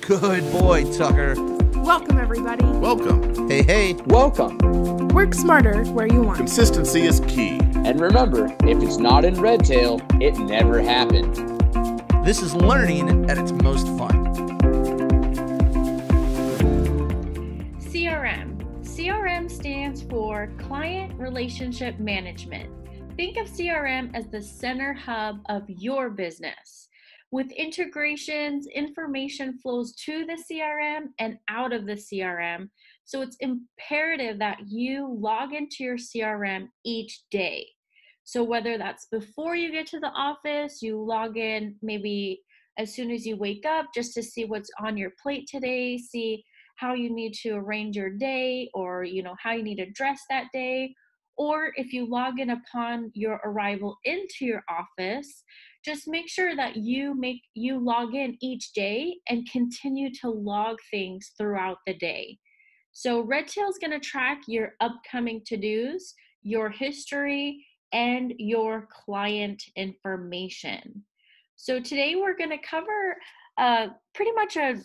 Good boy, Tucker. Welcome, everybody. Welcome. Hey. Welcome. Work smarter where you want. Consistency is key. And remember, if it's not in Redtail, it never happened. This is learning at its most fun. CRM. CRM stands for Client Relationship Management. Think of CRM as the center hub of your business. With integrations, information flows to the CRM and out of the CRM. So it's imperative that you log into your CRM each day. So whether that's before you get to the office, you log in maybe as soon as you wake up just to see what's on your plate today, see how you need to arrange your day, or how you need to dress that day. Or if you log in upon your arrival into your office, just make sure that you log in each day and continue to log things throughout the day. So Redtail is going to track your upcoming to-dos, your history, and your client information. So today we're going to cover pretty much a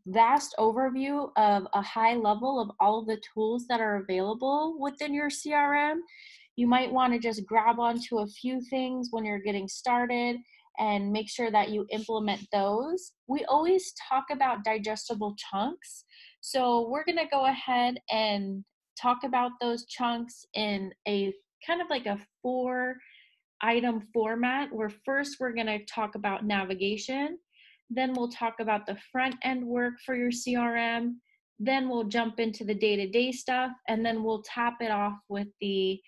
vast overview of a high level of all of the tools that are available within your CRM. You might want to just grab onto a few things when you're getting started and make sure that you implement those. We always talk about digestible chunks. So we're going to go ahead and talk about those chunks in a kind of like a 4-item format, where first we're going to talk about navigation. Then we'll talk about the front end work for your CRM. Then we'll jump into the day-to-day stuff, and then we'll top it off with the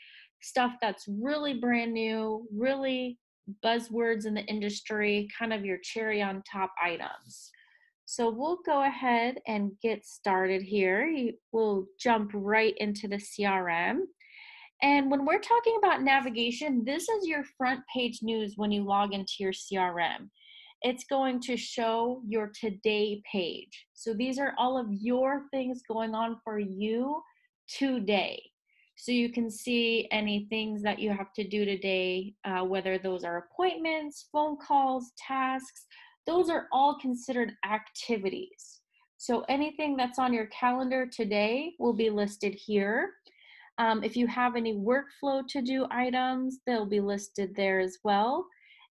stuff that's really brand new, really buzzwords in the industry, kind of your cherry on top items. So we'll go ahead and get started here. We'll jump right into the CRM. And when we're talking about navigation, this is your front page news when you log into your CRM. It's going to show your today page. So these are all of your things going on for you today. So you can see any things that you have to do today, whether those are appointments, phone calls, tasks. Those are all considered activities. So anything that's on your calendar today will be listed here. If you have any workflow to-do items, they'll be listed there as well.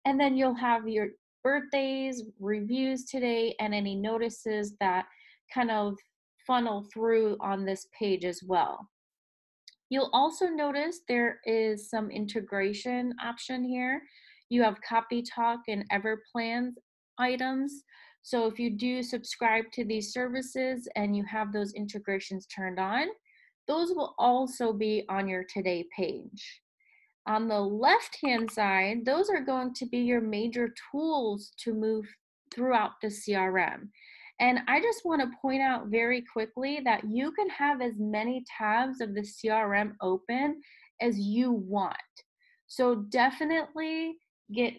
And then you'll have your birthdays, reviews today, and any notices that kind of funnel through on this page as well. You'll also notice there is some integration option here. You have Copy Talk and Everplans items. So if you do subscribe to these services and you have those integrations turned on, those will also be on your today page. On the left-hand side, those are going to be your major tools to move throughout the CRM. And I just want to point out very quickly that you can have as many tabs of the CRM open as you want. So definitely get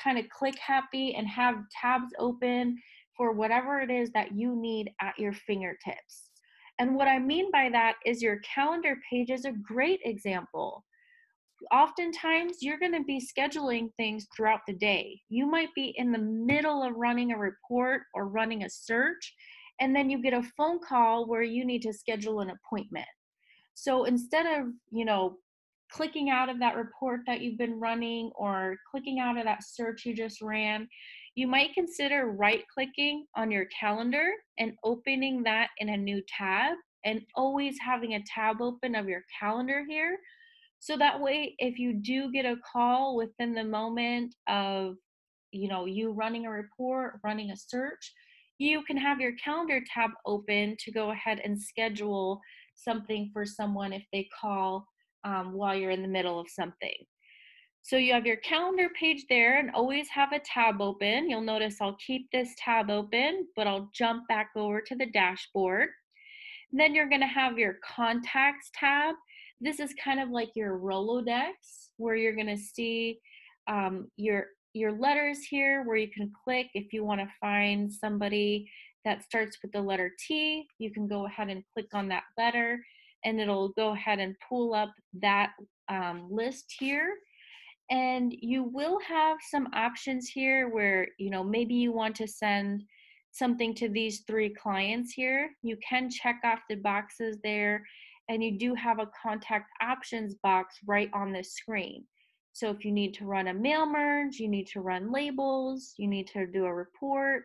kind of click happy and have tabs open for whatever it is that you need at your fingertips. And what I mean by that is your calendar page is a great example. Oftentimes, you're going to be scheduling things throughout the day. You might be in the middle of running a report or running a search, and then you get a phone call where you need to schedule an appointment. So instead of, clicking out of that report that you've been running or clicking out of that search you just ran, you might consider right-clicking on your calendar and opening that in a new tab, and always having a tab open of your calendar here. So that way, if you do get a call within the moment of, you running a report, running a search, you can have your calendar tab open to go ahead and schedule something for someone if they call while you're in the middle of something. So you have your calendar page there, and always have a tab open. You'll notice I'll keep this tab open, but I'll jump back over to the dashboard. And then you're going to have your contacts tab. This is kind of like your Rolodex, where you're going to see your letters here, where you can click if you want to find somebody that starts with the letter T. You can go ahead and click on that letter, and it'll go ahead and pull up that list here. And you will have some options here where, maybe you want to send something to these 3 clients here, you can check off the boxes there, and you do have a contact options box right on the screen. So if you need to run a mail merge, you need to run labels, you need to do a report,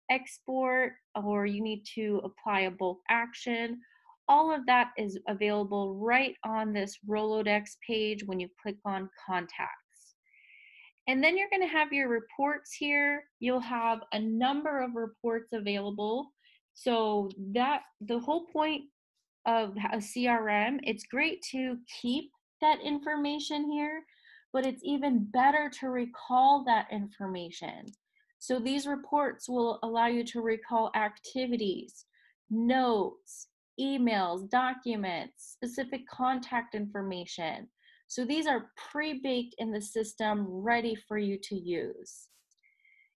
export, or you need to apply a bulk action, all of that is available right on this Rolodex page when you click on contacts. And then you're going to have your reports here. You'll have a number of reports available. So that the whole point of a CRM, it's great to keep that information here, but it's even better to recall that information. So these reports will allow you to recall activities, notes, emails, documents, specific contact information. So these are pre-baked in the system, ready for you to use.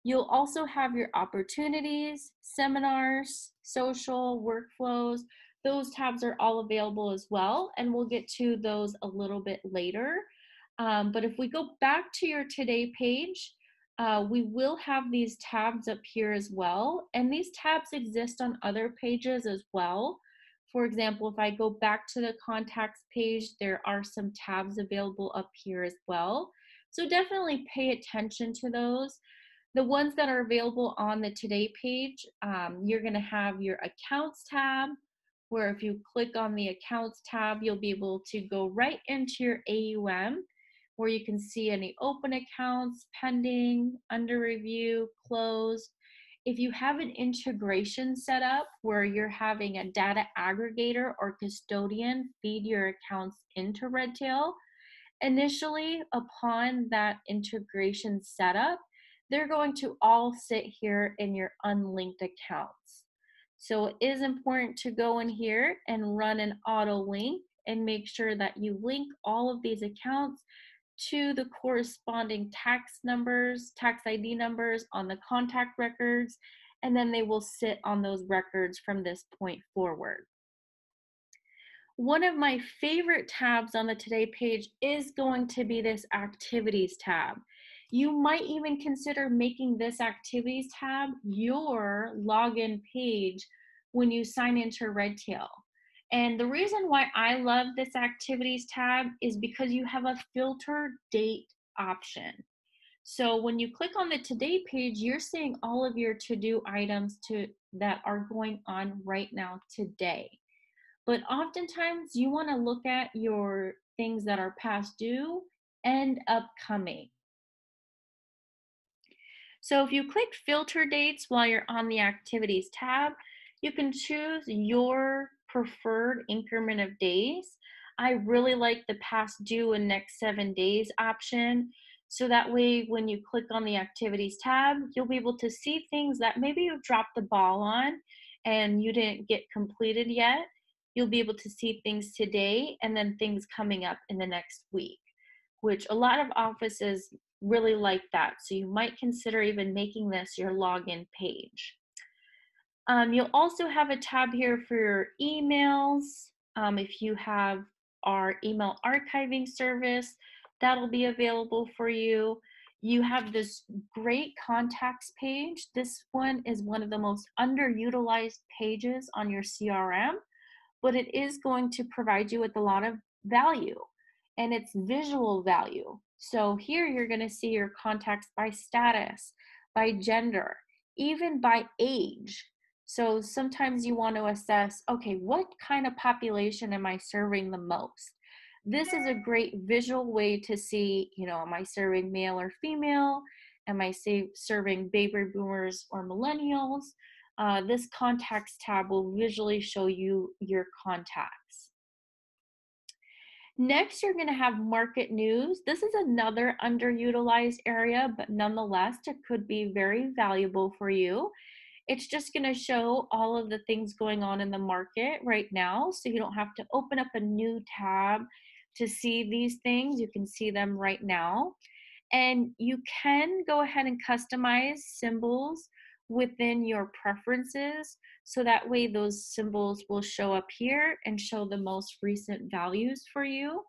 You'll also have your opportunities, seminars, social, workflows. Those tabs are all available as well, and we'll get to those a little bit later. But if we go back to your Today page, we will have these tabs up here as well, and these tabs exist on other pages as well. For example, if I go back to the contacts page, there are some tabs available up here as well. So definitely pay attention to those. The ones that are available on the Today page, you're going to have your Accounts tab, where if you click on the Accounts tab, you'll be able to go right into your AUM, where you can see any open accounts, pending, under review, closed. If you have an integration set up where you're having a data aggregator or custodian feed your accounts into Redtail, initially upon that integration setup, they're going to all sit here in your unlinked accounts. So it is important to go in here and run an auto link and make sure that you link all of these accounts to the corresponding tax numbers, tax ID numbers on the contact records, and then they will sit on those records from this point forward. One of my favorite tabs on the Today page is going to be this Activities tab. You might even consider making this Activities tab your login page when you sign into Redtail. And the reason why I love this Activities tab is because you have a filter date option. So when you click on the Today page, you're seeing all of your to-do items that are going on right now today. But oftentimes you want to look at your things that are past due and upcoming. So if you click Filter Dates while you're on the Activities tab, you can choose your preferred increment of days. I really like the past due and next 7 days option. So that way, when you click on the Activities tab, you'll be able to see things that maybe you've dropped the ball on and you didn't get completed yet. You'll be able to see things today and then things coming up in the next week, which a lot of offices really like that. So you might consider even making this your login page. You'll also have a tab here for your emails. If you have our email archiving service, that'll be available for you. You have this great contacts page. This one is one of the most underutilized pages on your CRM, but it is going to provide you with a lot of value, and it's visual value. So here you're going to see your contacts by status, by gender, even by age. So sometimes you want to assess, okay, what kind of population am I serving the most? This is a great visual way to see, am I serving male or female? Am I serving baby boomers or millennials? This contacts tab will visually show you your contacts. Next, you're going to have market news. This is another underutilized area, but nonetheless, it could be very valuable for you. It's just going to show all of the things going on in the market right now, so you don't have to open up a new tab to see these things. You can see them right now. And you can go ahead and customize symbols within your preferences, so that way those symbols will show up here and show the most recent values for you,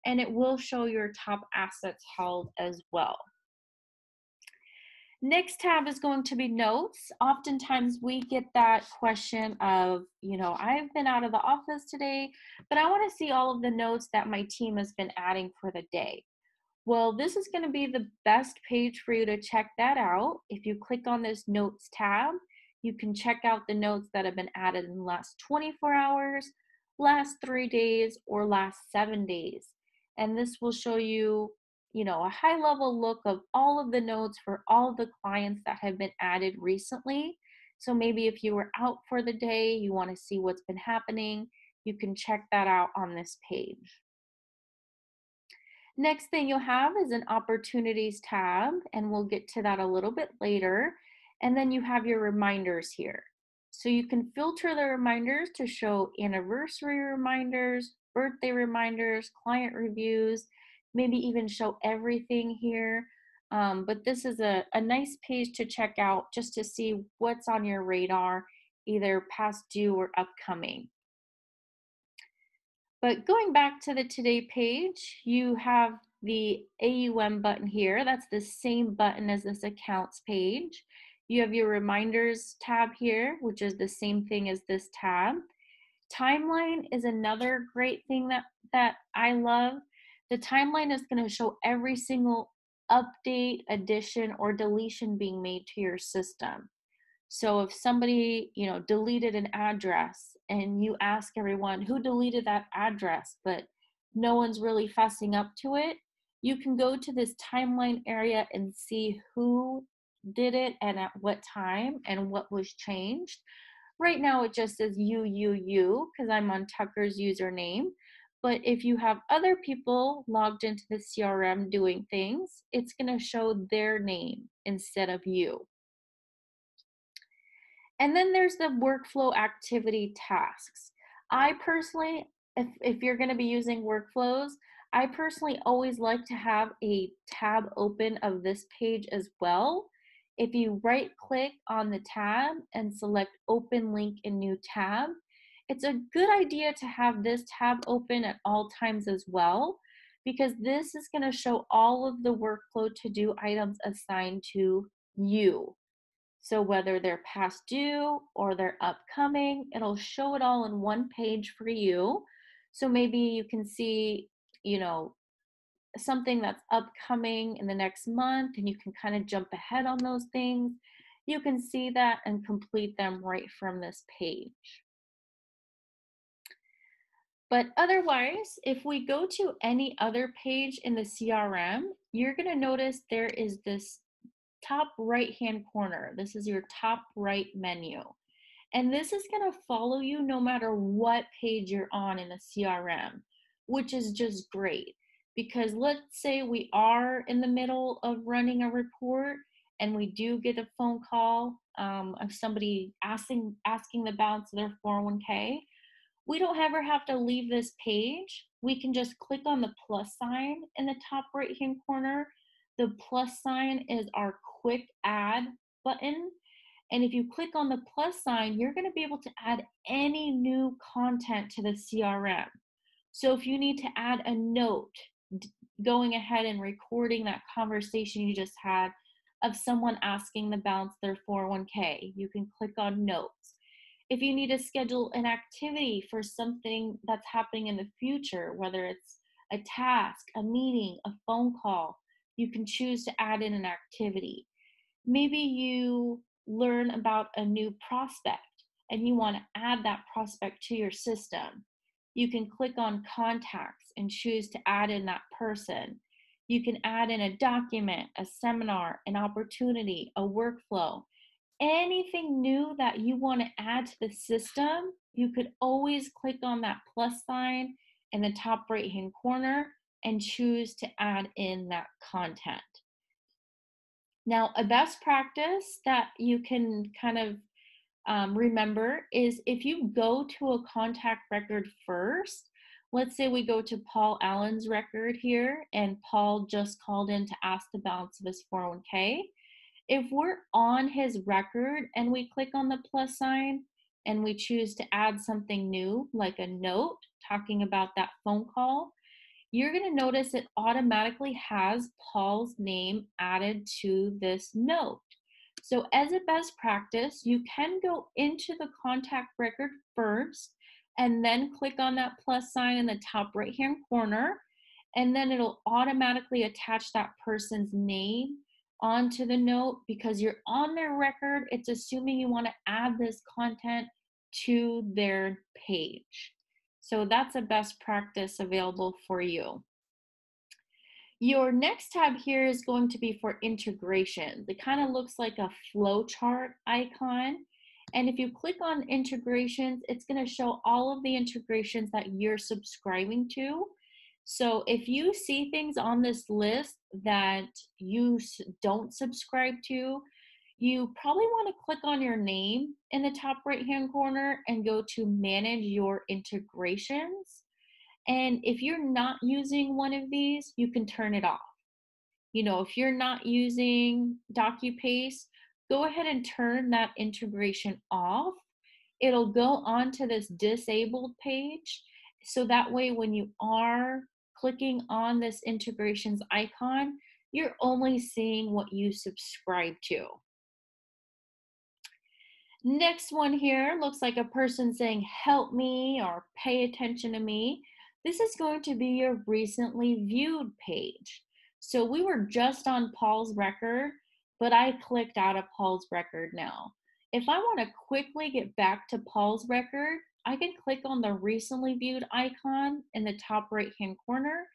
and it will show your top assets held as well. Next tab is going to be notes. Oftentimes we get that question of, I've been out of the office today, but I want to see all of the notes that my team has been adding for the day. Well, this is going to be the best page for you to check that out. If you click on this notes tab, you can check out the notes that have been added in the last 24 hours, last 3 days, or last 7 days. And this will show you, a high level look of all of the notes for all of the clients that have been added recently. So maybe if you were out for the day, you want to see what's been happening, you can check that out on this page. Next thing you'll have is an opportunities tab, and we'll get to that a little bit later. And then you have your reminders here. So you can filter the reminders to show anniversary reminders, birthday reminders, client reviews, maybe even show everything here. But this is a nice page to check out just to see what's on your radar, either past due or upcoming. But going back to the Today page, you have the AUM button here. That's the same button as this Accounts page. You have your Reminders tab here, which is the same thing as this tab. Timeline is another great thing that I love. The timeline is going to show every single update, addition, or deletion being made to your system. So if somebody, deleted an address and you ask everyone who deleted that address, but no one's really fessing up to it, you can go to this timeline area and see who did it and at what time and what was changed. Right now it just says you, because I'm on Tucker's username. But if you have other people logged into the CRM doing things, it's going to show their name instead of you. And then there's the workflow activity tasks. I personally, if you're going to be using workflows, I personally always like to have a tab open of this page as well. If you right click on the tab and select open link in new tab, it's a good idea to have this tab open at all times as well, because this is going to show all of the workflow to-do items assigned to you. So whether they're past due or they're upcoming, it'll show it all in one page for you. So maybe you can see, something that's upcoming in the next month, and you can kind of jump ahead on those things. You can see that and complete them right from this page. But otherwise, if we go to any other page in the CRM, you're going to notice there is this top right hand corner. This is your top right menu. And this is going to follow you no matter what page you're on in the CRM, which is just great. Because let's say we are in the middle of running a report and we do get a phone call of somebody asking the balance of their 401k. We don't ever have to leave this page. We can just click on the plus sign in the top right hand corner. The plus sign is our quick add button. And if you click on the plus sign, you're going to be able to add any new content to the CRM. So if you need to add a note, going ahead and recording that conversation you just had of someone asking the balance of their 401k, you can click on notes. If you need to schedule an activity for something that's happening in the future, whether it's a task, a meeting, a phone call, you can choose to add in an activity. Maybe you learn about a new prospect and you want to add that prospect to your system. You can click on contacts and choose to add in that person. You can add in a document, a seminar, an opportunity, a workflow. Anything new that you want to add to the system, you could always click on that plus sign in the top right hand corner and choose to add in that content. Now, a best practice that you can kind of remember is if you go to a contact record first, let's say we go to Paul Allen's record here and Paul just called in to ask the balance of his 401k. If we're on his record and we click on the plus sign and we choose to add something new, like a note talking about that phone call, you're going to notice it automatically has Paul's name added to this note. So as a best practice, you can go into the contact record first and then click on that plus sign in the top right-hand corner, and then it'll automatically attach that person's name onto the note because you're on their record. It's assuming you want to add this content to their page. So that's a best practice available for you. Your next tab here is going to be for integrations. It kind of looks like a flow chart icon. And if you click on integrations, it's going to show all of the integrations that you're subscribing to. So if you see things on this list that you don't subscribe to, you probably want to click on your name in the top right-hand corner and go to manage your integrations. And if you're not using one of these, you can turn it off. You know, if you're not using DocuPaste, go ahead and turn that integration off. It'll go onto this disabled page. So that way, when you are clicking on this integrations icon, you're only seeing what you subscribe to. Next one here looks like a person saying, help me or pay attention to me. This is going to be your recently viewed page. So we were just on Paul's record, but I clicked out of Paul's record now. If I want to quickly get back to Paul's record, I can click on the recently viewed icon in the top right-hand corner,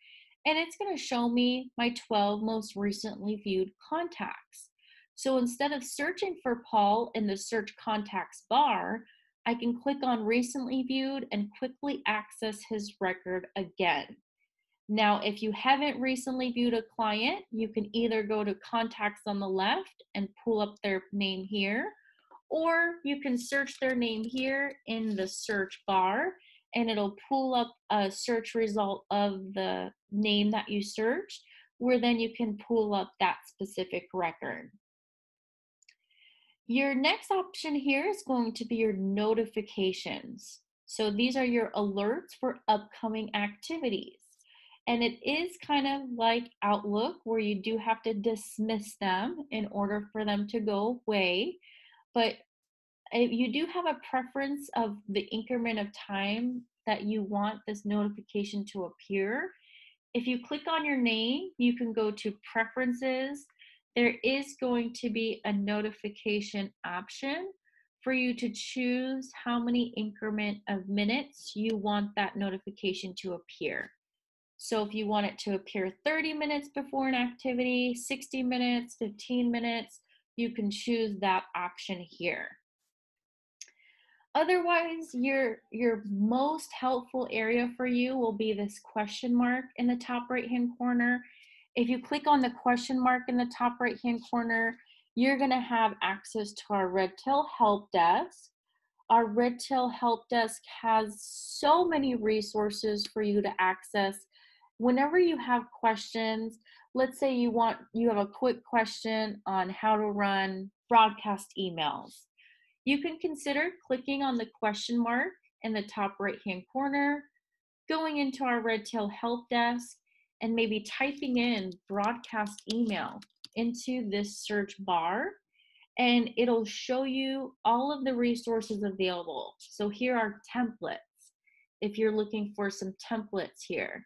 and it's going to show me my 12 most recently viewed contacts. So instead of searching for Paul in the search contacts bar, I can click on recently viewed and quickly access his record again. Now, if you haven't recently viewed a client, you can either go to contacts on the left and pull up their name here, or you can search their name here in the search bar and it'll pull up a search result of the name that you searched, where then you can pull up that specific record. Your next option here is going to be your notifications. So these are your alerts for upcoming activities. And it is kind of like Outlook where you do have to dismiss them in order for them to go away. But if you do have a preference of the increment of time that you want this notification to appear, if you click on your name, you can go to preferences. There is going to be a notification option for you to choose how many increment of minutes you want that notification to appear. So if you want it to appear 30 minutes before an activity, 60 minutes, 15 minutes, you can choose that option here. Otherwise, your most helpful area for you will be this question mark in the top right-hand corner. If you click on the question mark in the top right-hand corner, you're going to have access to our Redtail Help Desk. Our Redtail Help Desk has so many resources for you to access. Whenever you have questions, let's say you have a quick question on how to run broadcast emails. You can consider clicking on the question mark in the top right-hand corner, going into our Redtail Help Desk, and maybe typing in broadcast email into this search bar, and it'll show you all of the resources available. So here are templates. If you're looking for some templates here,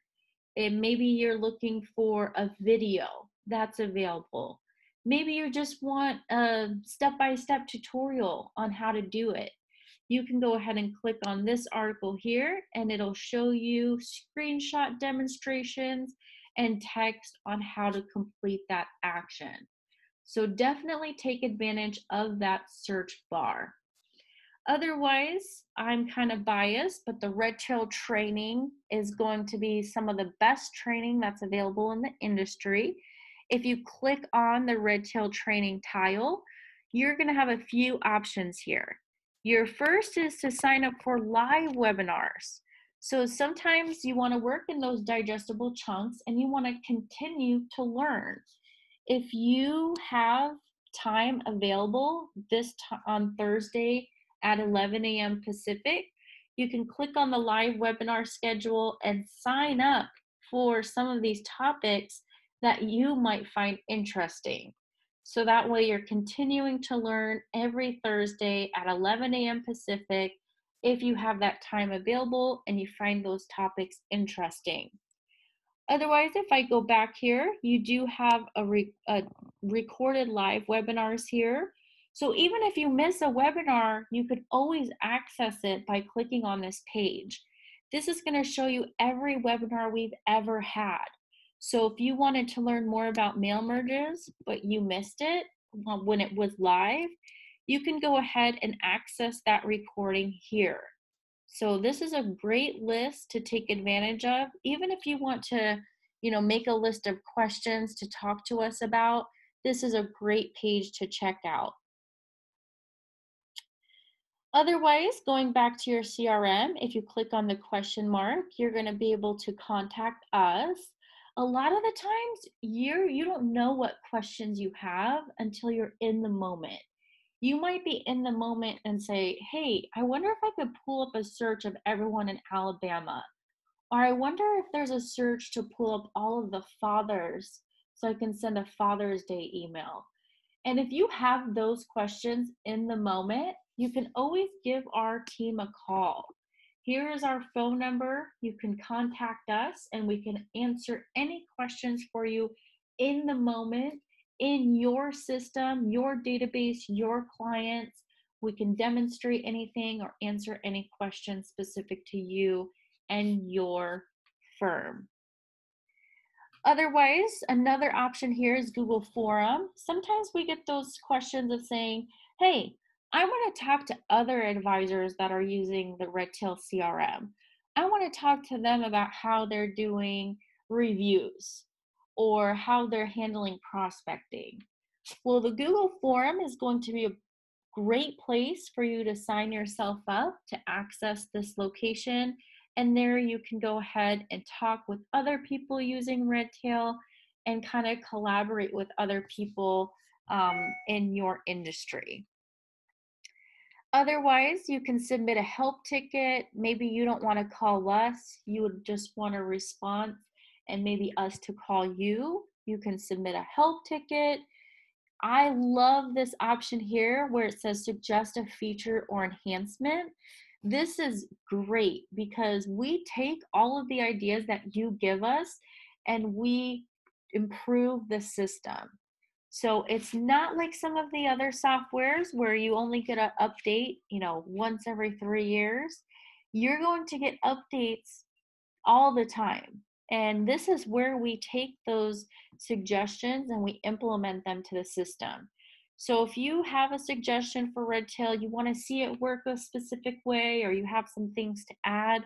and maybe you're looking for a video that's available. Maybe you just want a step-by-step tutorial on how to do it. You can go ahead and click on this article here and it'll show you screenshot demonstrations and text on how to complete that action. So definitely take advantage of that search bar. Otherwise, I'm kind of biased, but the Redtail Training is going to be some of the best training that's available in the industry. If you click on the Redtail Training tile, you're going to have a few options here. Your first is to sign up for live webinars. So sometimes you want to work in those digestible chunks and you want to continue to learn. If you have time available on Thursday at 11 a.m. Pacific, you can click on the live webinar schedule and sign up for some of these topics that you might find interesting. So that way you're continuing to learn every Thursday at 11 a.m. Pacific if you have that time available and you find those topics interesting. Otherwise, if I go back here, you do have a recorded live webinars here. So even if you miss a webinar, you could always access it by clicking on this page. This is going to show you every webinar we've ever had. So if you wanted to learn more about mail merges, but you missed it when it was live, you can go ahead and access that recording here. So this is a great list to take advantage of, even if you want to, make a list of questions to talk to us about. This is a great page to check out. Otherwise, going back to your CRM, if you click on the question mark, you're going to be able to contact us. A lot of the times, you don't know what questions you have until you're in the moment. You might be in the moment and say, hey, I wonder if I could pull up a search of everyone in Alabama. Or I wonder if there's a search to pull up all of the fathers so I can send a Father's Day email. And if you have those questions in the moment, you can always give our team a call. Here is our phone number. You can contact us and we can answer any questions for you in the moment, in your system, your database, your clients. We can demonstrate anything or answer any questions specific to you and your firm. Otherwise, another option here is Google Forum. Sometimes we get those questions of saying, hey, I want to talk to other advisors that are using the Redtail CRM. I want to talk to them about how they're doing reviews or how they're handling prospecting. Well, the Google Forum is going to be a great place for you to sign yourself up to access this location. And there you can go ahead and talk with other people using Redtail and kind of collaborate with other people in your industry. Otherwise, you can submit a help ticket. Maybe you don't want to call us. You would just want a response and maybe us to call you. You can submit a help ticket. I love this option here where it says suggest a feature or enhancement. This is great because we take all of the ideas that you give us and we improve the system. So it's not like some of the other softwares where you only get an update, once every 3 years. You're going to get updates all the time. And this is where we take those suggestions and we implement them to the system. So if you have a suggestion for Redtail, you want to see it work a specific way, or you have some things to add,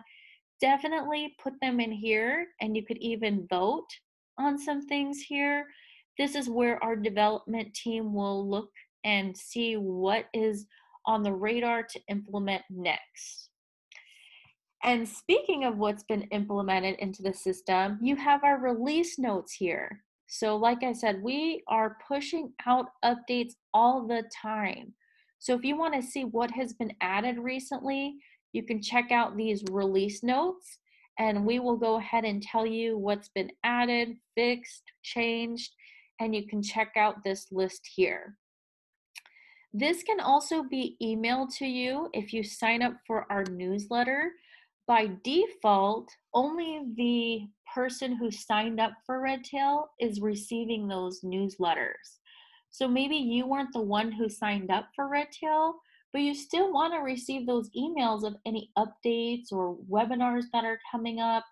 definitely put them in here, and you could even vote on some things here. This is where our development team will look and see what is on the radar to implement next. And speaking of what's been implemented into the system, you have our release notes here. So like I said, we are pushing out updates all the time. So if you want to see what has been added recently, you can check out these release notes and we will go ahead and tell you what's been added, fixed, changed, and you can check out this list here. This can also be emailed to you if you sign up for our newsletter. By default, only the person who signed up for Redtail is receiving those newsletters. So maybe you weren't the one who signed up for Redtail, but you still want to receive those emails of any updates or webinars that are coming up.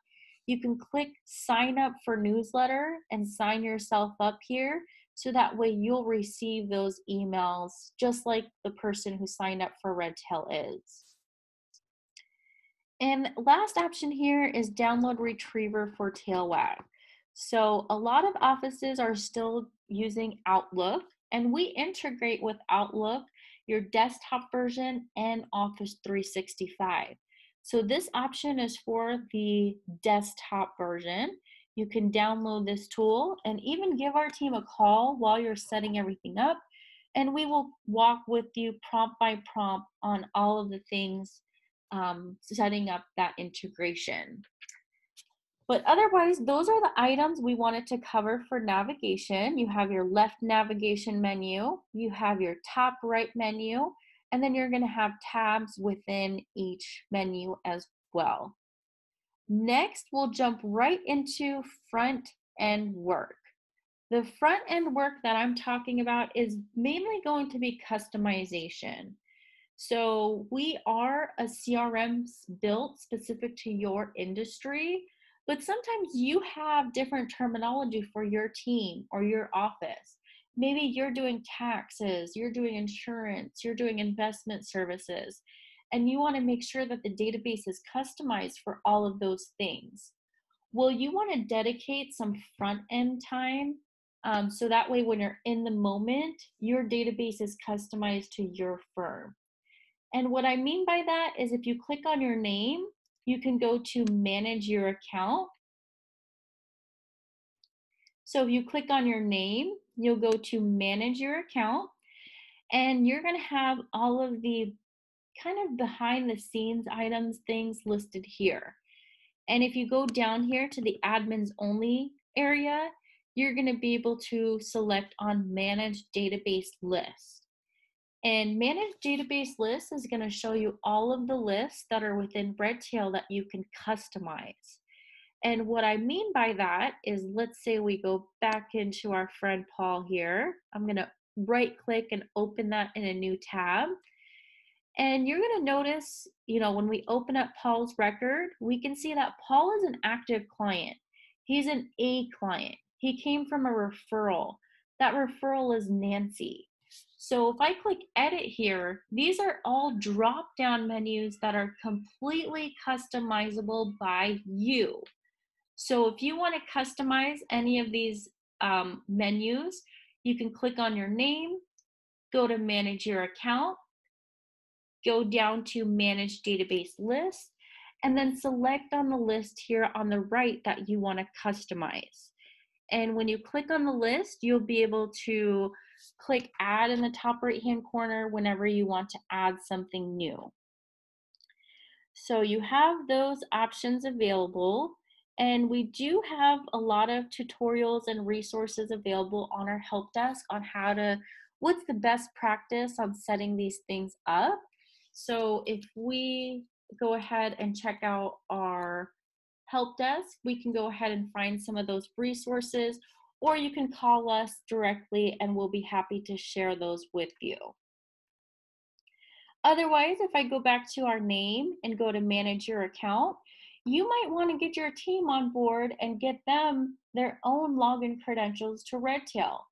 You can click sign up for newsletter and sign yourself up here. So that way you'll receive those emails just like the person who signed up for Redtail is. And last option here is download retriever for TailWag. So a lot of offices are still using Outlook, and we integrate with Outlook, your desktop version, and Office 365. So this option is for the desktop version. You can download this tool and even give our team a call while you're setting everything up, and we will walk with you prompt by prompt on all of the things setting up that integration. But otherwise, those are the items we wanted to cover for navigation. You have your left navigation menu, you have your top right menu, and then you're going to have tabs within each menu as well. Next, we'll jump right into front end work. The front end work that I'm talking about is mainly going to be customization. So we are a CRM built specific to your industry, but sometimes you have different terminology for your team or your office. Maybe you're doing taxes, you're doing insurance, you're doing investment services, and you want to make sure that the database is customized for all of those things. Well, you want to dedicate some front end time so that way when you're in the moment, your database is customized to your firm. And what I mean by that is if you click on your name, you can go to manage your account. So if you click on your name, you'll go to manage your account, and you're going to have all of the kind of behind the scenes items, things listed here. And if you go down here to the admins only area, you're going to be able to select on manage database list. And manage database list is going to show you all of the lists that are within Redtail that you can customize. And what I mean by that is, let's say we go back into our friend Paul here. I'm going to right click and open that in a new tab. And you're going to notice, when we open up Paul's record, we can see that Paul is an active client. He's an A client. He came from a referral. That referral is Nancy. So if I click edit here, these are all drop-down menus that are completely customizable by you. So if you want to customize any of these menus, you can click on your name, go to manage your account, go down to manage database list, and then select on the list here on the right that you want to customize. And when you click on the list, you'll be able to click add in the top right hand corner whenever you want to add something new. So you have those options available, and we do have a lot of tutorials and resources available on our help desk on what's the best practice on setting these things up. So if we go ahead and check out our help desk, we can go ahead and find some of those resources, or you can call us directly and we'll be happy to share those with you. Otherwise, if I go back to our name and go to manage your account, you might want to get your team on board and get them their own login credentials to Redtail.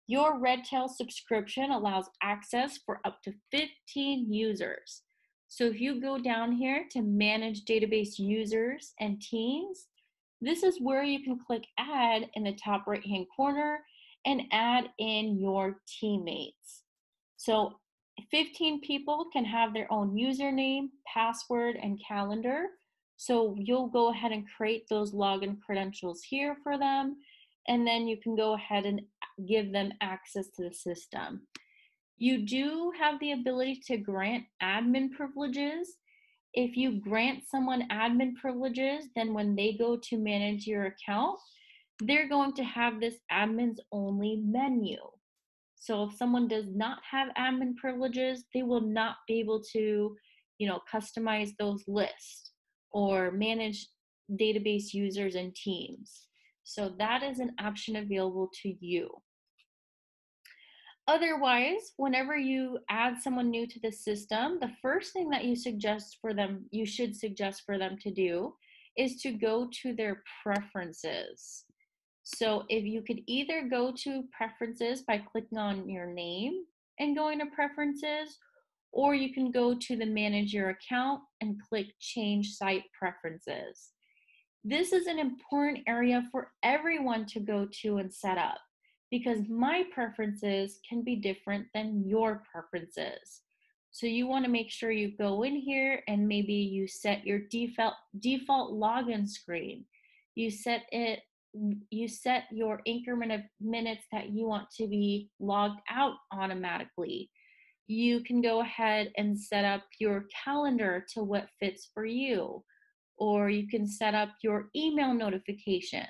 Your Redtail subscription allows access for up to 15 users. So if you go down here to manage database users and teams, this is where you can click add in the top right hand corner and add in your teammates. So 15 people can have their own username, password, and calendar. So you'll go ahead and create those login credentials here for them, and then you can go ahead and give them access to the system. You do have the ability to grant admin privileges. If you grant someone admin privileges, then when they go to manage your account, they're going to have this admins only menu. So if someone does not have admin privileges, they will not be able to, customize those lists or manage database users and teams. So that is an option available to you. Otherwise, whenever you add someone new to the system, the first thing that you should suggest for them to do is to go to their preferences. So if you could either go to preferences by clicking on your name and going to preferences, or you can go to the manage your account and click change site preferences. This is an important area for everyone to go to and set up, because my preferences can be different than your preferences. So you want to make sure you go in here and maybe you set your default login screen. You set your increment of minutes that you want to be logged out automatically. You can go ahead and set up your calendar to what fits for you. or you can set up your email notifications.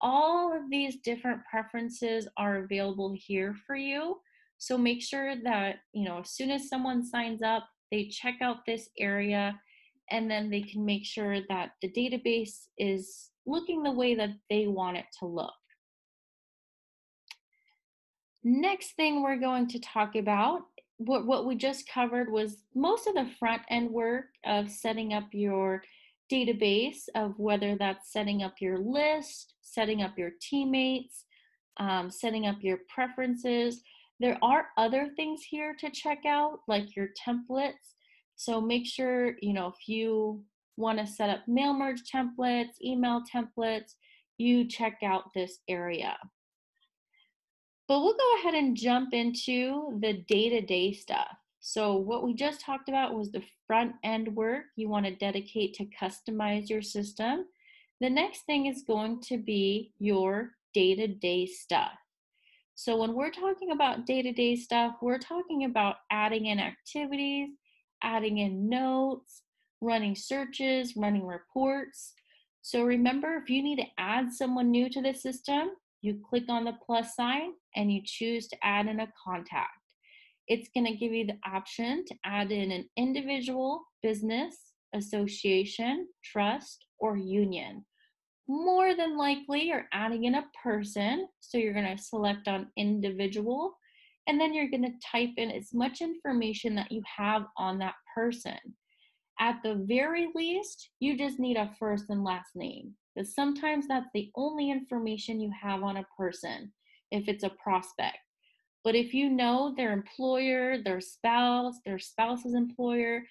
All of these different preferences are available here for you. So make sure that, as soon as someone signs up, they check out this area, and then they can make sure that the database is looking the way that they want it to look. Next thing we're going to talk about, what we just covered was most of the front end work of setting up your database, of whether that's setting up your list, setting up your teammates, setting up your preferences. There are other things here to check out, like your templates. So make sure, if you want to set up mail merge templates, email templates, you check out this area. But we'll go ahead and jump into the day-to-day stuff. So what we just talked about was the front end work you want to dedicate to customize your system. The next thing is going to be your day-to-day stuff. So when we're talking about day-to-day stuff, we're talking about adding in activities, adding in notes, running searches, running reports. So remember, if you need to add someone new to the system, you click on the plus sign and you choose to add in a contact. It's going to give you the option to add in an individual, business, association, trust, or union. More than likely, you're adding in a person, so you're going to select on individual, and then you're going to type in as much information that you have on that person. At the very least, you just need a first and last name, because sometimes that's the only information you have on a person if it's a prospect. But if you know their employer, their spouse's employer,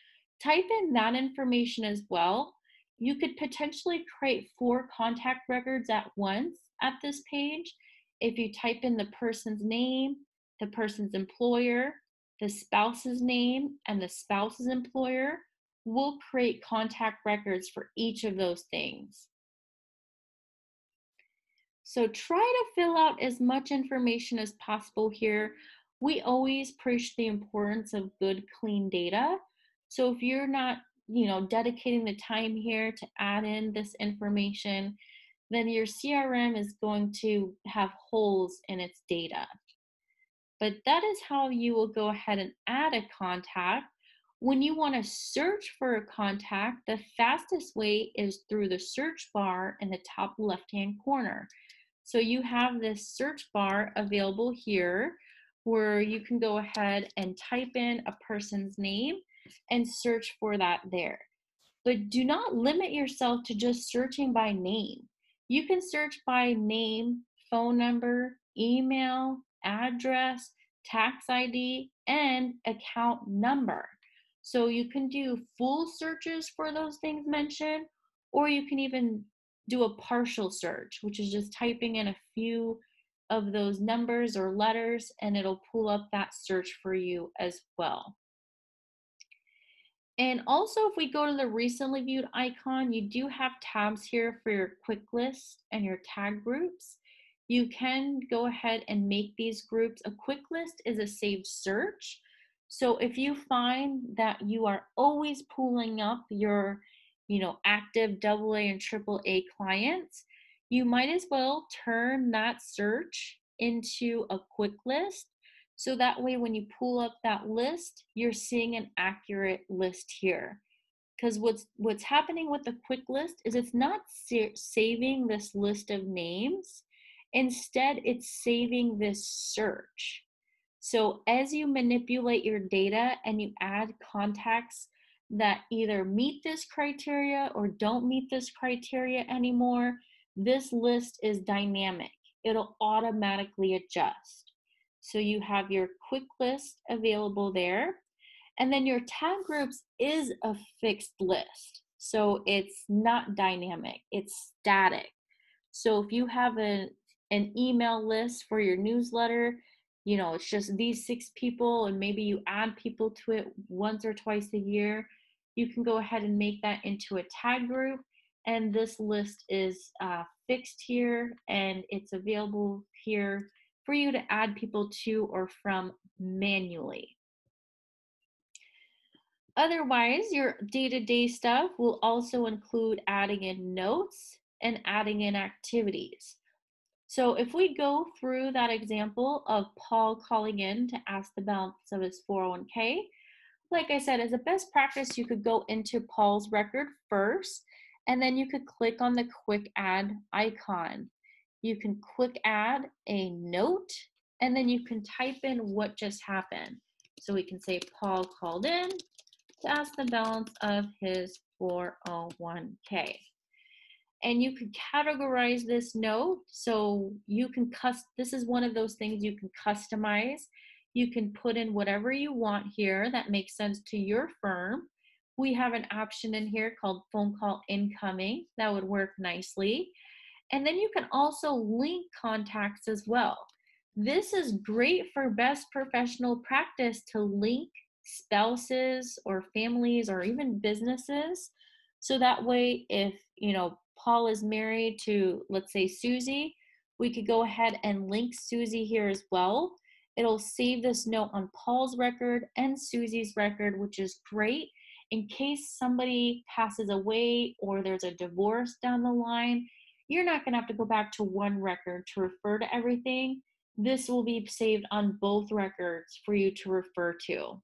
type in that information as well. You could potentially create 4 contact records at once at this page. If you type in the person's name, the person's employer, the spouse's name, and the spouse's employer, we'll create contact records for each of those things. So try to fill out as much information as possible here. We always preach the importance of good, clean data. So if you're not, dedicating the time here to add in this information, then your CRM is going to have holes in its data. But that is how you will go ahead and add a contact. When you want to search for a contact, the fastest way is through the search bar in the top left-hand corner. So you have this search bar available here where you can go ahead and type in a person's name and search for that there. But do not limit yourself to just searching by name. You can search by name, phone number, email, address, tax ID, and account number. So you can do full searches for those things mentioned, or you can even do a partial search, which is just typing in a few of those numbers or letters, and it'll pull up that search for you as well. And also, if we go to the recently viewed icon, you do have tabs here for your quick list and your tag groups. You can go ahead and make these groups. A quick list is a saved search. So if you find that you are always pulling up your, active AA and AAA clients, you might as well turn that search into a quick list. So that way, when you pull up that list, you're seeing an accurate list here. Because what's happening with the quick list is it's not saving this list of names. Instead, it's saving this search. So as you manipulate your data and you add contacts that either meet this criteria or don't meet this criteria anymore, this list is dynamic. It'll automatically adjust. So you have your quick list available there. And then your tag groups is a fixed list. So it's not dynamic, it's static. So if you have an email list for your newsletter, it's just these 6 people, and maybe you add people to it once or twice a year, you can go ahead and make that into a tag group. And this list is fixed here, and it's available here for you to add people to or from manually. Otherwise, your day-to-day stuff will also include adding in notes and adding in activities. So if we go through that example of Paul calling in to ask the balance of his 401k, like I said, as a best practice, you could go into Paul's record first, and then you could click on the quick add icon. You can quick add a note, and then you can type in what just happened. So we can say Paul called in to ask the balance of his 401k. And you could categorize this note. So you can this is one of those things you can customize. You can put in whatever you want here that makes sense to your firm. We have an option in here called phone call incoming that would work nicely. And then you can also link contacts as well. This is great for best professional practice to link spouses or families or even businesses. So that way, if Paul is married to, let's say, Susie, we could go ahead and link Susie here as well. It'll save this note on Paul's record and Susie's record, which is great in case somebody passes away or there's a divorce down the line. You're not going to have to go back to one record to refer to everything. This will be saved on both records for you to refer to.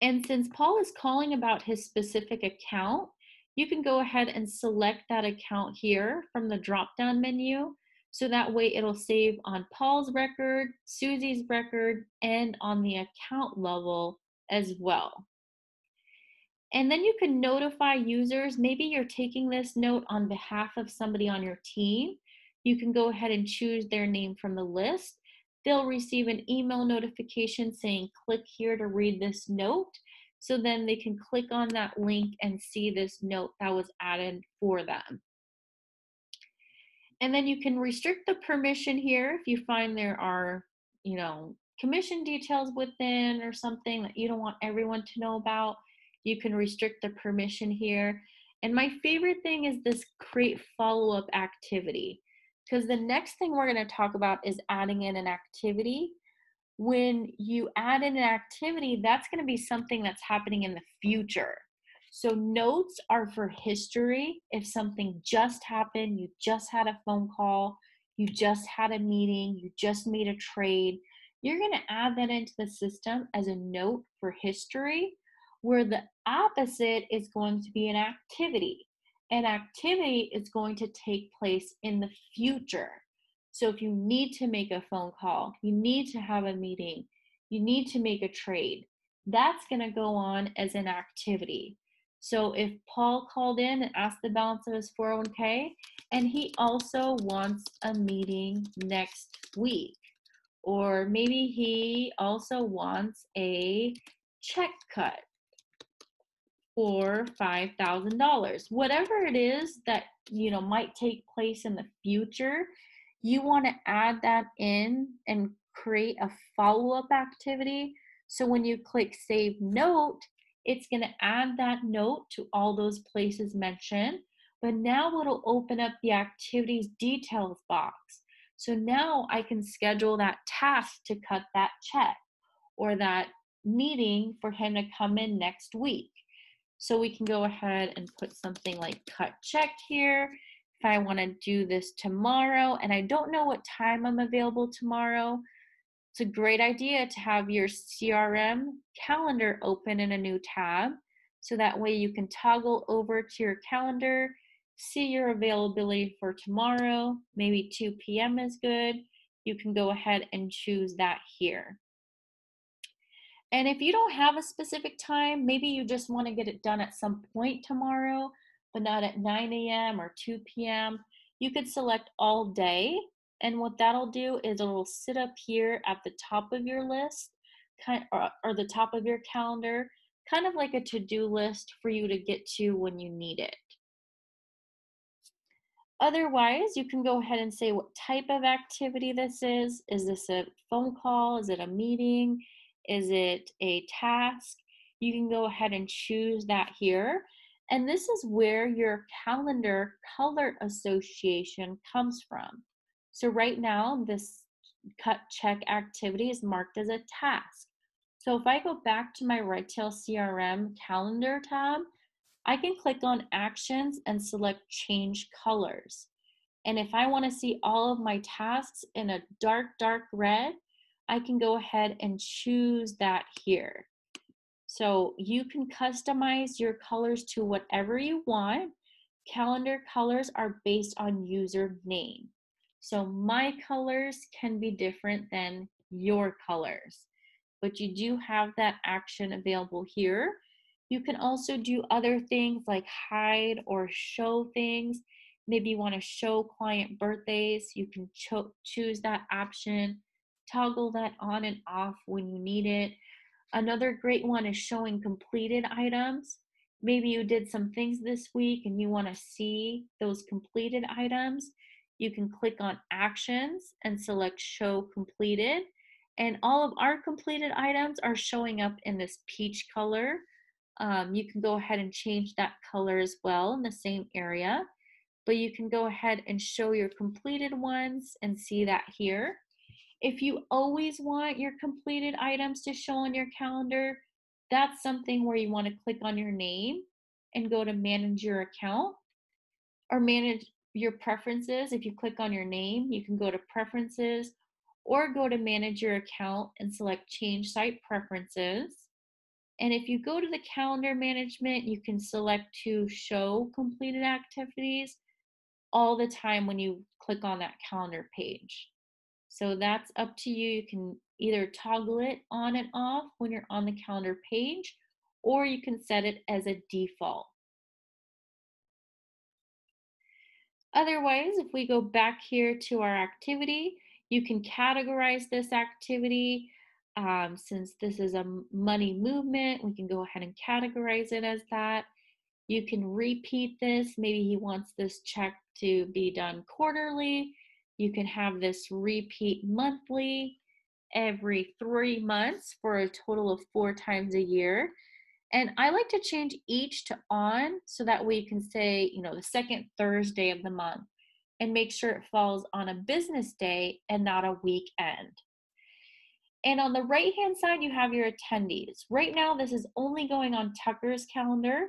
And since Paul is calling about his specific account, you can go ahead and select that account here from the drop-down menu. So that way it'll save on Paul's record, Susie's record, and on the account level as well. And then you can notify users. Maybe you're taking this note on behalf of somebody on your team. You can go ahead and choose their name from the list. They'll receive an email notification saying, click here to read this note. So then they can click on that link and see this note that was added for them. And then you can restrict the permission here if you find there are, commission details within or something that you don't want everyone to know about. You can restrict the permission here. And my favorite thing is this create follow-up activity, because the next thing we're going to talk about is adding in an activity. When you add in an activity, that's going to be something that's happening in the future. So notes are for history. If something just happened, you just had a phone call, you just had a meeting, you just made a trade, you're going to add that into the system as a note for history, where the opposite is going to be an activity. An activity is going to take place in the future. So if you need to make a phone call, you need to have a meeting, you need to make a trade, that's going to go on as an activity. So if Paul called in and asked the balance of his 401k, and he also wants a meeting next week, or maybe he also wants a check cut for $5,000, whatever it is that might take place in the future, you want to add that in and create a follow-up activity. So when you click save note, it's going to add that note to all those places mentioned, but now it'll open up the activities details box. So now I can schedule that task to cut that check or that meeting for him to come in next week. So we can go ahead and put something like cut check here. If I want to do this tomorrow and I don't know what time I'm available tomorrow, it's a great idea to have your CRM calendar open in a new tab. So that way you can toggle over to your calendar, see your availability for tomorrow. Maybe 2 p.m. is good. You can go ahead and choose that here. And if you don't have a specific time, maybe you just want to get it done at some point tomorrow, but not at 9 a.m. or 2 p.m., you could select all day. And what that'll do is it'll sit up here at the top of your list, or the top of your calendar, kind of like a to-do list for you to get to when you need it. Otherwise, you can go ahead and say what type of activity this is. Is this a phone call? Is it a meeting? Is it a task? You can go ahead and choose that here. And this is where your calendar color association comes from. So right now, this cut check activity is marked as a task. So if I go back to my Redtail CRM calendar tab, I can click on actions and select change colors. And if I want to see all of my tasks in a dark red, I can go ahead and choose that here. So you can customize your colors to whatever you want. Calendar colors are based on username. So my colors can be different than your colors, but you do have that action available here. You can also do other things like hide or show things. Maybe you want to show client birthdays. You can choose that option, toggle that on and off when you need it. Another great one is showing completed items. Maybe you did some things this week and you want to see those completed items. You can click on actions and select show completed. And all of our completed items are showing up in this peach color. You can go ahead and change that color as well in the same area. But you can go ahead and show your completed ones and see that here. If you always want your completed items to show on your calendar, that's something where you want to click on your name and go to manage your account or manage your preferences. If you click on your name, you can go to preferences or go to manage your account and select change site preferences. And if you go to the calendar management, you can select to show completed activities all the time when you click on that calendar page. So that's up to you. You can either toggle it on and off when you're on the calendar page, or you can set it as a default. Otherwise, if we go back here to our activity, you can categorize this activity. Since this is a money movement, we can go ahead and categorize it as that. You can repeat this. Maybe he wants this check to be done quarterly. You can have this repeat monthly, every 3 months for a total of 4 times a year. And I like to change each to on so that way you can say, the second Thursday of the month and make sure it falls on a business day and not a weekend. And on the right-hand side, you have your attendees. Right now, this is only going on Tucker's calendar.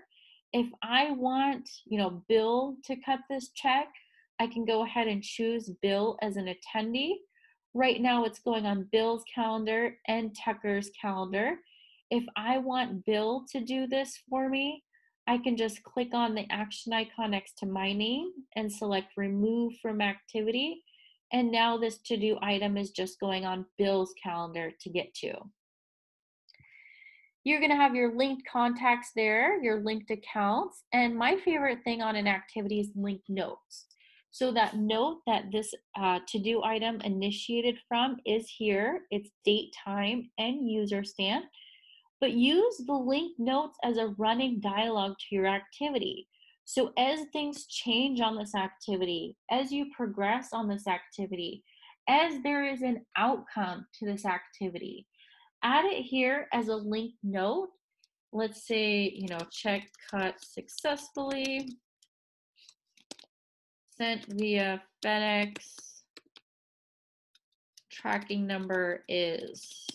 If I want, Bill to cut this check, I can go ahead and choose Bill as an attendee. Right now, it's going on Bill's calendar and Tucker's calendar. If I want Bill to do this for me, I can just click on the action icon next to my name and select remove from activity. And now this to-do item is just going on Bill's calendar to get to. You're going to have your linked contacts there, your linked accounts. And my favorite thing on an activity is linked notes. So that note that this to-do item initiated from is here. It's date, time, and user stamp. But use the linked notes as a running dialogue to your activity. So as things change on this activity, as you progress on this activity, as there is an outcome to this activity, add it here as a linked note. Let's say, check cut successfully, sent via FedEx, tracking number is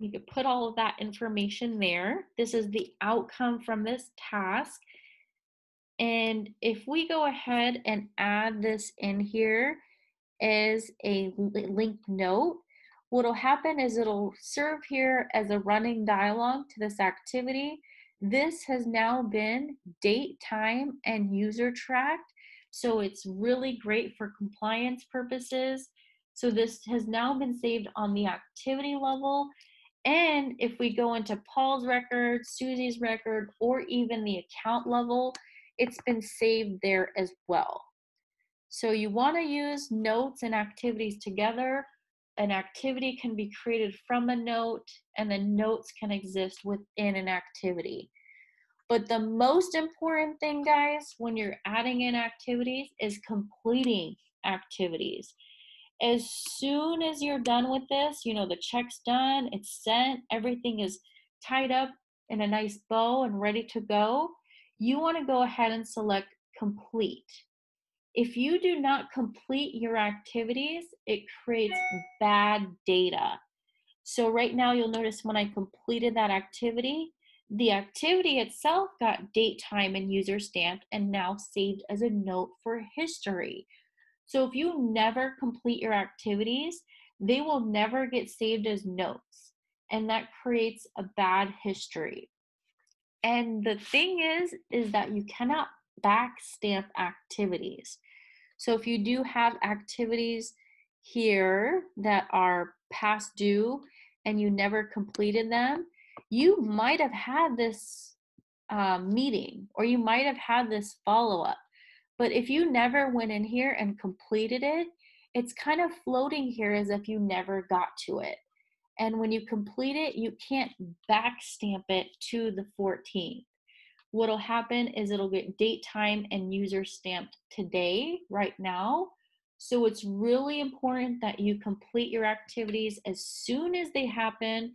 You could put all of that information there. This is the outcome from this task. And if we go ahead and add this in here as a linked note, what'll happen is it'll serve here as a running dialogue to this activity. This has now been date, time, and user tracked. So it's really great for compliance purposes. So this has now been saved on the activity level. And if we go into Paul's record, Susie's record, or even the account level, it's been saved there as well. So you want to use notes and activities together. An activity can be created from a note, and the notes can exist within an activity. But the most important thing, guys, when you're adding in activities is completing activities. As soon as you're done with this, the check's done, it's sent, everything is tied up in a nice bow and ready to go, you want to go ahead and select complete. If you do not complete your activities, it creates bad data. So right now you'll notice when I completed that activity, the activity itself got date, time, and user stamped and now saved as a note for history. So if you never complete your activities, they will never get saved as notes, and that creates a bad history. And the thing is that you cannot backstamp activities. So if you do have activities here that are past due and you never completed them, you might have had this meeting, or you might have had this follow-up. But if you never went in here and completed it, it's kind of floating here as if you never got to it. And when you complete it, you can't backstamp it to the 14th. What'll happen is it'll get date, time, and user stamped today, right now. So it's really important that you complete your activities as soon as they happen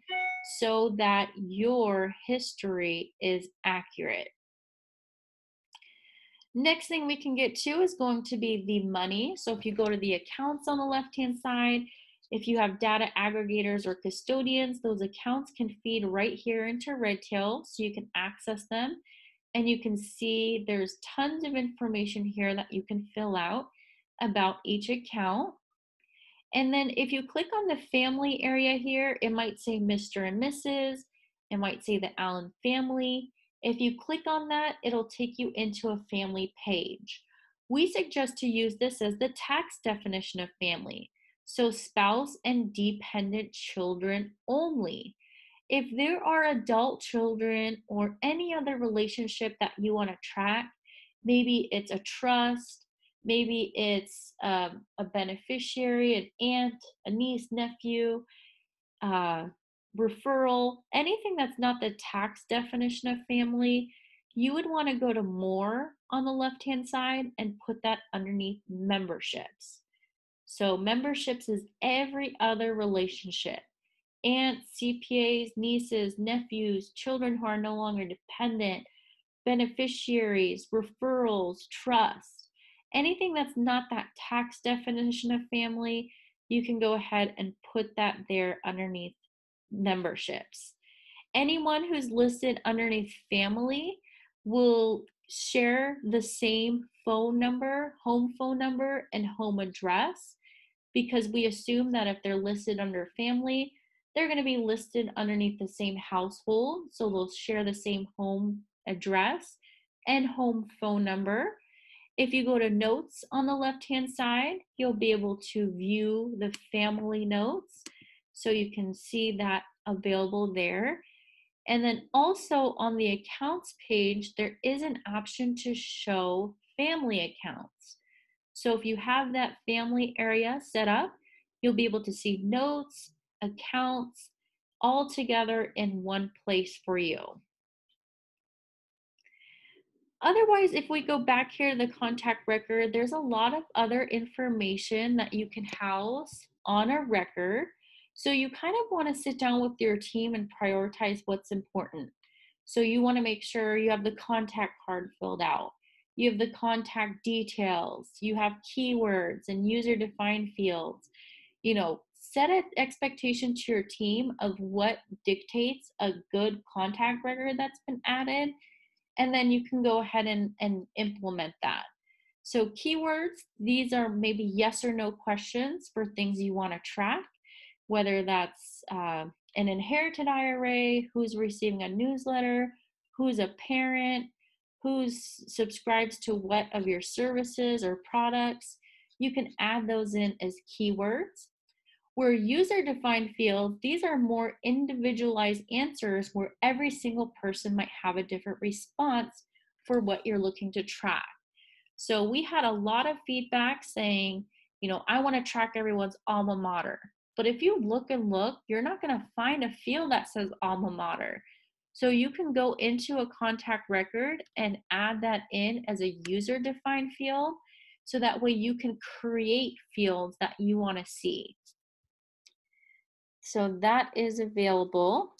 so that your history is accurate. Next thing we can get to is going to be the money. So if you go to the accounts on the left-hand side, if you have data aggregators or custodians, those accounts can feed right here into Redtail, so you can access them. And you can see there's tons of information here that you can fill out about each account. And then if you click on the family area here, it might say Mr. and Mrs. It might say the Allen family. If you click on that, it'll take you into a family page. We suggest to use this as the tax definition of family. So spouse and dependent children only. If there are adult children or any other relationship that you want to track, maybe it's a trust, maybe it's a beneficiary, an aunt, a niece, nephew, referral, anything that's not the tax definition of family, you would want to go to more on the left-hand side and put that underneath memberships. So memberships is every other relationship. Aunts, CPAs, nieces, nephews, children who are no longer dependent, beneficiaries, referrals, trusts, anything that's not that tax definition of family, you can go ahead and put that there underneath memberships. Anyone who's listed underneath family will share the same phone number, home phone number, and home address, because we assume that if they're listed under family, they're going to be listed underneath the same household, so they'll share the same home address and home phone number. If you go to notes on the left-hand side, you'll be able to view the family notes, so you can see that available there. And then also on the accounts page, there is an option to show family accounts. So if you have that family area set up, you'll be able to see notes, accounts, all together in one place for you. Otherwise, if we go back here to the contact record, there's a lot of other information that you can house on a record. So you kind of want to sit down with your team and prioritize what's important. So you want to make sure you have the contact card filled out. You have the contact details. You have keywords and user-defined fields. You know, set an expectation to your team of what dictates a good contact record that's been added, and then you can go ahead and implement that. So keywords, these are maybe yes or no questions for things you want to track, whether that's an inherited IRA, who's receiving a newsletter, who's a parent, who subscribes to what of your services or products. You can add those in as keywords. Where user-defined fields, these are more individualized answers where every single person might have a different response for what you're looking to track. So we had a lot of feedback saying, you know, I want to track everyone's alma mater. But if you look and look, you're not going to find a field that says alma mater. So you can go into a contact record and add that in as a user-defined field, so that way you can create fields that you want to see. So that is available.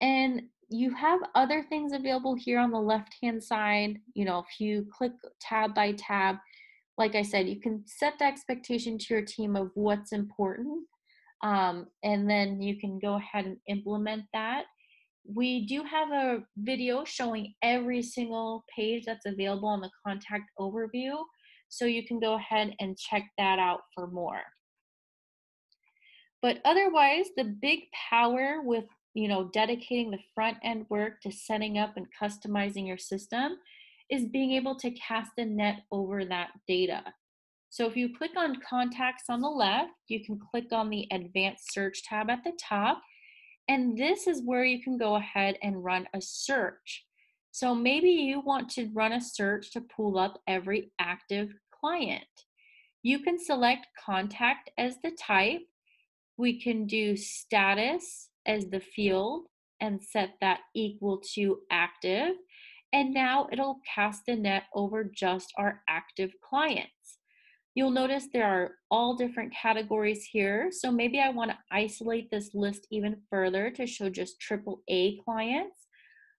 And you have other things available here on the left-hand side. You know, if you click tab by tab, like I said, you can set the expectation to your team of what's important. And then you can go ahead and implement that. We do have a video showing every single page that's available on the contact overview, so you can go ahead and check that out for more. But otherwise, the big power with dedicating the front end work to setting up and customizing your system is being able to cast a net over that data. So if you click on contacts on the left, you can click on the advanced search tab at the top, and this is where you can go ahead and run a search. So maybe you want to run a search to pull up every active client. You can select contact as the type. We can do status as the field and set that equal to active. And now it'll cast a net over just our active clients. You'll notice there are all different categories here. So maybe I want to isolate this list even further to show just AAA clients.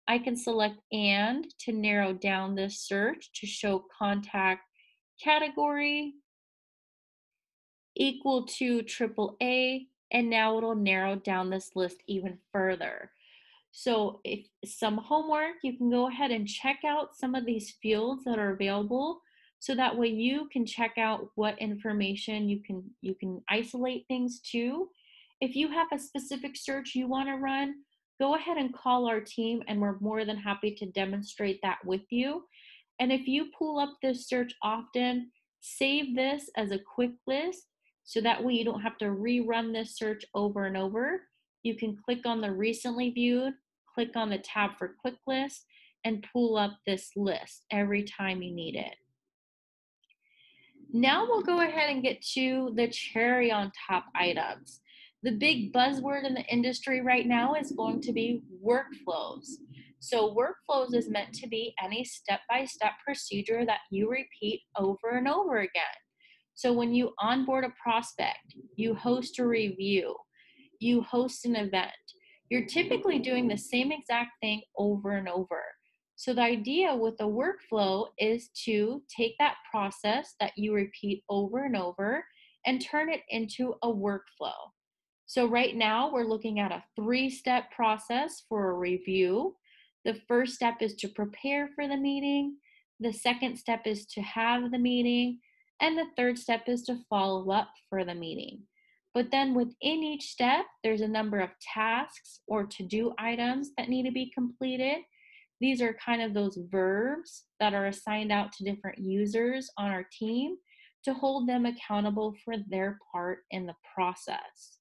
I can select and to narrow down this search to show contact category equal to AAA, and now it'll narrow down this list even further. So if some homework, you can go ahead and check out some of these fields that are available, so that way you can check out what information you can isolate things to. If you have a specific search you want to run, go ahead and call our team, and we're more than happy to demonstrate that with you. And if you pull up this search often, save this as a quick list, so that way you don't have to rerun this search over and over. You can click on the recently viewed, click on the tab for quick list, and pull up this list every time you need it. Now we'll go ahead and get to the cherry on top items. The big buzzword in the industry right now is going to be workflows. So workflows is meant to be any step-by-step procedure that you repeat over and over again. So when you onboard a prospect, you host a review, you host an event, you're typically doing the same exact thing over and over. So the idea with a workflow is to take that process that you repeat over and over and turn it into a workflow. So right now we're looking at a 3-step process for a review. The first step is to prepare for the meeting. The second step is to have the meeting. And the third step is to follow up for the meeting. But then within each step, there's a number of tasks or to-do items that need to be completed. These are kind of those verbs that are assigned out to different users on our team to hold them accountable for their part in the process.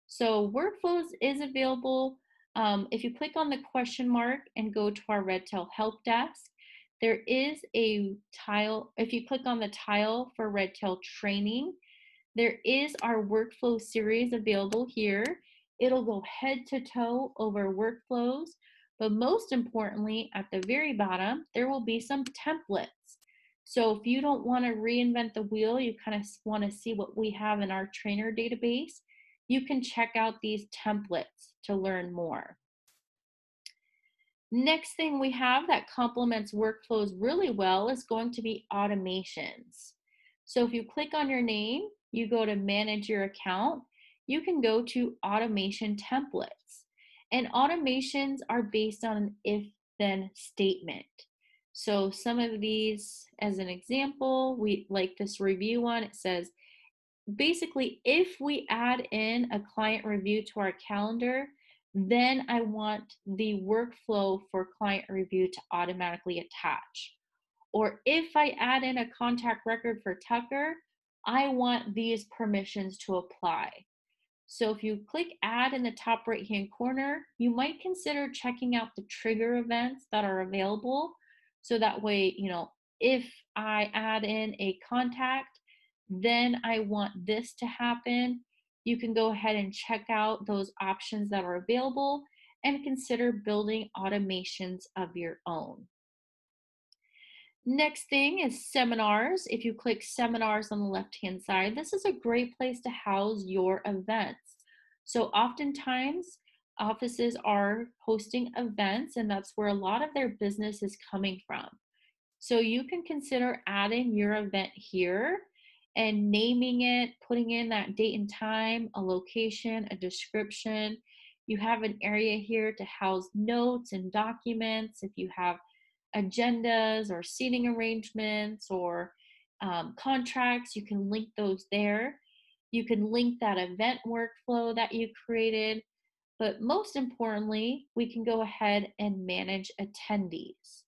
So workflows is available. If you click on the question mark and go to our Redtail help desk, there is a tile. If you click on the tile for Redtail Training, there is our workflow series available here. It'll go head to toe over workflows, but most importantly, at the very bottom, there will be some templates. So if you don't want to reinvent the wheel, you kind of want to see what we have in our trainer database, you can check out these templates to learn more. Next thing we have that complements workflows really well is going to be automations. So if you click on your name, you go to manage your account, you can go to automation templates. And automations are based on an if-then statement. So some of these, as an example, we like this review one, it says, basically, if we add in a client review to our calendar, then I want the workflow for client review to automatically attach. Or if I add in a contact record for Tucker, I want these permissions to apply. So if you click add in the top right-hand corner, you might consider checking out the trigger events that are available. So that way, if I add in a contact, then I want this to happen. You can go ahead and check out those options that are available and consider building automations of your own. Next thing is seminars. If you click seminars on the left-hand side, this is a great place to house your events. So oftentimes, offices are hosting events, and that's where a lot of their business is coming from. So you can consider adding your event here. and naming it, putting in that date and time, a location, a description. You have an area here to house notes and documents. If you have agendas or seating arrangements or contracts, you can link those there. You can link that event workflow that you created. But most importantly, we can go ahead and manage attendees.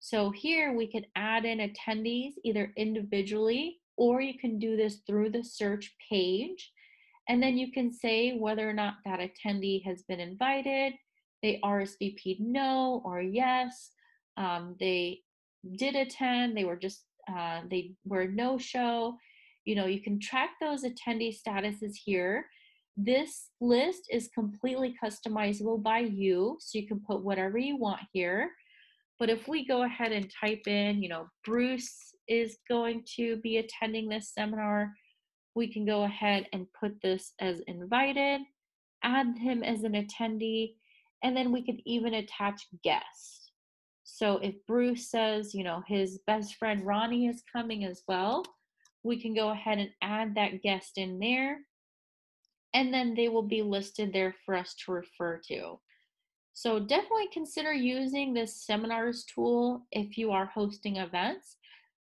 So here we can add in attendees either individually, or you can do this through the search page. And then you can say whether or not that attendee has been invited, they RSVP'd no or yes, they did attend, they were no-show. You can track those attendee statuses here. This list is completely customizable by you, so you can put whatever you want here. But if we go ahead and type in, Bruce is going to be attending this seminar, we can go ahead and put this as invited, add him as an attendee, and then we could even attach guests. So if Bruce says, his best friend Ronnie is coming as well, we can go ahead and add that guest in there, and then they will be listed there for us to refer to. So definitely consider using this seminars tool if you are hosting events.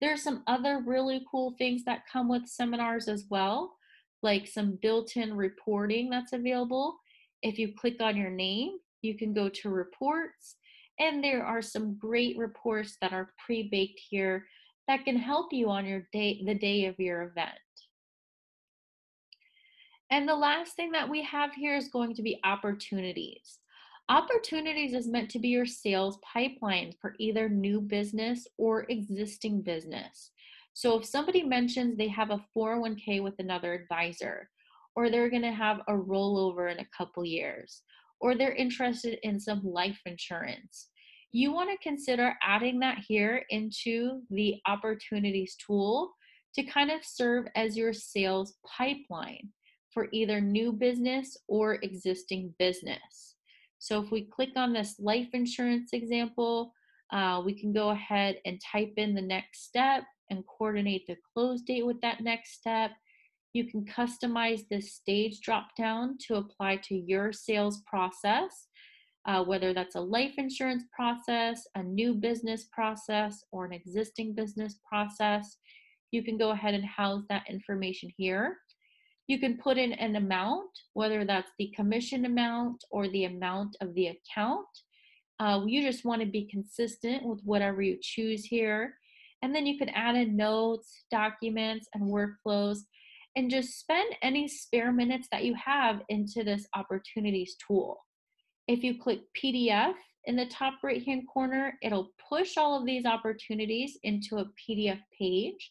There are some other really cool things that come with seminars as well, like some built-in reporting that's available. If you click on your name, you can go to reports, and there are some great reports that are pre-baked here that can help you on the day of your event. And the last thing that we have here is going to be opportunities. Opportunities is meant to be your sales pipeline for either new business or existing business. So if somebody mentions they have a 401k with another advisor, or they're going to have a rollover in a couple years, or they're interested in some life insurance, you want to consider adding that here into the opportunities tool to kind of serve as your sales pipeline for either new business or existing business. So if we click on this life insurance example, we can go ahead and type in the next step and coordinate the close date with that next step. You can customize this stage dropdown to apply to your sales process, whether that's a life insurance process, a new business process, or an existing business process. You can go ahead and house that information here. You can put in an amount, whether that's the commission amount or the amount of the account. You just want to be consistent with whatever you choose here. And then you can add in notes, documents, and workflows, and just spend any spare minutes that you have into this opportunities tool. If you click PDF in the top right-hand corner, it'll push all of these opportunities into a PDF page.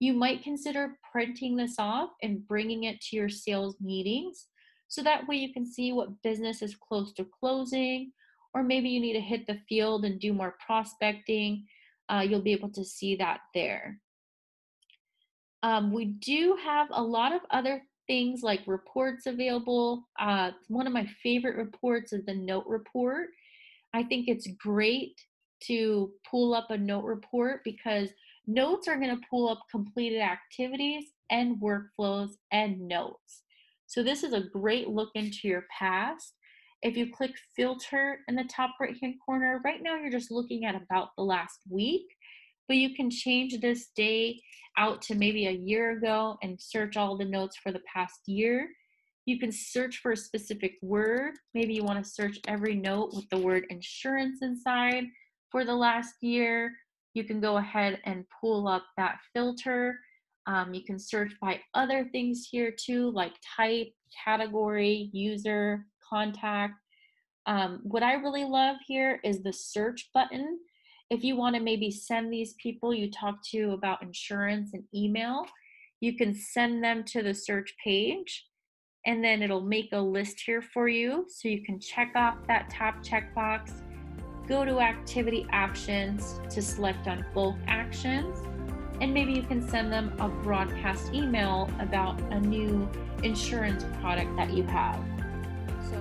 You might consider printing this off and bringing it to your sales meetings, so that way you can see what business is close to closing, or maybe you need to hit the field and do more prospecting. You'll be able to see that there. We do have a lot of other things like reports available. One of my favorite reports is the note report. I think it's great to pull up a note report because notes are going to pull up completed activities and workflows and notes. So this is a great look into your past. If you click filter in the top right-hand corner, right now you're just looking at about the last week, but you can change this day out to maybe a year ago and search all the notes for the past year. You can search for a specific word. Maybe you want to search every note with the word insurance inside for the last year. You can go ahead and pull up that filter. You can search by other things here too, like type, category, user, contact. What I really love here is the search button. If you want to maybe send these people you talk to about insurance an email, you can send them to the search page, and then it'll make a list here for you. So you can check off that top checkbox, go to activity options to select on bulk actions, and maybe you can send them a broadcast email about a new insurance product that you have.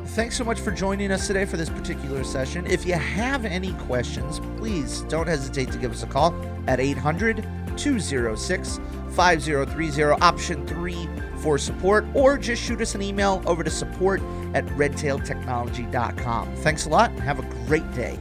Thanks so much for joining us today for this particular session. If you have any questions, please don't hesitate to give us a call at 800 888-206-5030, option 3 for support, or just shoot us an email over to support@redtailtechnology.com. Thanks a lot and have a great day.